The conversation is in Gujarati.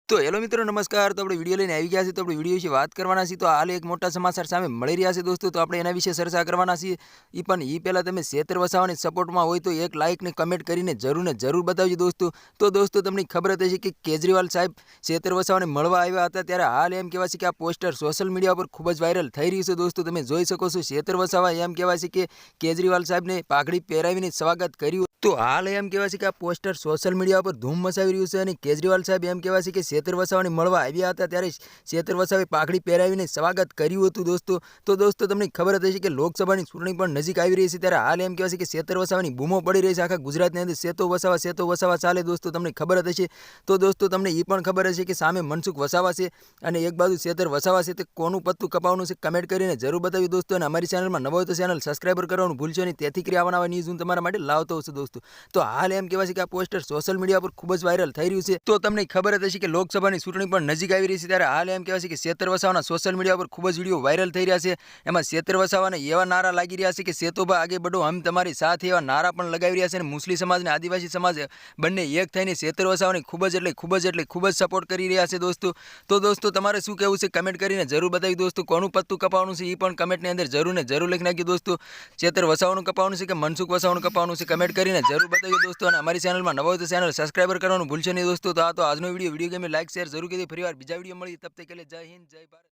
તો હેલો મિત્રો નમસ્કાર। તો આપણે વિડીયો લઈને આવી ગયા છીએ। તો આપણે વિડીયો વિશે વાત કરવાના છીએ। તો હાલ એક મોટા સમાચાર સામે મળી રહ્યા છે દોસ્તો। તો આપણે એના વિશે ચર્ચા કરવાના છીએ। પણ એ પહેલાં તમે સેતર વસાવાની સપોર્ટમાં હોય તો એક લાઇક ને કમેન્ટ કરીને જરૂર બતાવજો દોસ્તો। તો દોસ્તો તમને ખબર જ હશે કે કેજરીવાલ સાહેબ સેતર વસાવાને મળવા આવ્યા હતા, ત્યારે હાલ એમ કહેવાય છે કે આ પોસ્ટર સોશિયલ મીડિયા પર ખૂબ જ વાયરલ થઈ રહ્યું છે દોસ્તો। તમે જોઈ શકો છો સેતર વસાવા એમ કહેવાય છે કે કેજરીવાલ સાહેબને પાઘડી પહેરાવીને સ્વાગત કર્યું। તો હાલ એમ કહેવાય છે કે આ પોસ્ટર સોશિયલ મીડિયા પર ધૂમ મચાવી રહ્યું છે અને કેજરીવાલ સાહેબ એમ કહેવાય છે કે સેતર વસાવાને મળવા આવ્યા હતા, ત્યારે સેતર વસાવે પાઘડી પહેરાવીને સ્વાગત કર્યું હતું દોસ્તો। તો દોસ્તો તમને ખબર જ હશે કે લોકસભાની ચૂંટણી પણ નજીક આવી રહી છે, ત્યારે હાલ એમ કહેવાય છે કે સેતર વસાવાની બૂમો પડી રહી છે આખા ગુજરાતની અંદર। સેતો વસાવા ચાલે દોસ્તો, તમને ખબર જ હશે। તો દોસ્તો તમને એ પણ ખબર હશે કે સામે મનસુખ વસાવા છે અને એક બાજુ સેતર વસાવા છે, તે કોનું પત્તું કપાવવાનું છે કમેન્ટ કરીને જરૂર બતાવ્યું દોસ્તો। અને અમારી ચેનલમાં નવો હોય તો ચેનલ સબસ્ક્રાઈબર કરવાનું ભૂલશો નહીં, તેથી કરી આવવાના ન્યૂઝ હું તમારા માટે લાવતો છું દોસ્તો। તો હાલ એમ કહેવાય છે કે આ પોસ્ટર સોશિયલ મીડિયા પર ખૂબ જ વાયરલ થઈ રહ્યું છે। તો તમને ખબર જ હશે કે લોકસભાની ચૂંટણી પણ નજીક આવી રહી છે, ત્યારે હાલ એમ કહેવાય છે કે સેતર વસાવાના સોશિયલ મીડિયા પર ખૂબ જ વિડીયો વાયરલ થઈ રહ્યા છે। એમાં સેતર વસાવાને એવા નારા લાગી રહ્યા છે કે સેતોબા આગે બઢો હમ તમારી સાથે, એવા નારા પણ લગાવી રહ્યા છે। અને મુસ્લિમ સમાજ અને આદિવાસી સમાજ બંને એક થઈને સેતર વસાવાને ખૂબ જ સપોર્ટ કરી રહ્યા છે દોસ્તો। તો દોસ્તો તમારે શું કહેવું છે કમેન્ટ કરીને જરૂર બતાવી દોસ્તો। કોનું પત્તું કપાવવાનું છે એ પણ કમેન્ટની અંદર જરૂર લખી નાખી દોસ્તો। સેતર વસાવાનું કપાવવાનું છે કે મનસુખ વસાવાનું કપાવવાનું છે કમેન્ટ કરીને જરૂર બતાવી દોસ્તો। અને અમારી ચેનલમાં નવો હોય તો ચેનલ સબસ્ક્રાઈબર કરવાનું ભૂલશો નહીં દોસ્તો। તો આ તો આજનો વિડીયો ગમે લાઈક શેર જરૂર કરી, ફરીવાર બીજા વિડીયો મળી, તબ તક કે લીએ જય હિન્દ જય ભારત।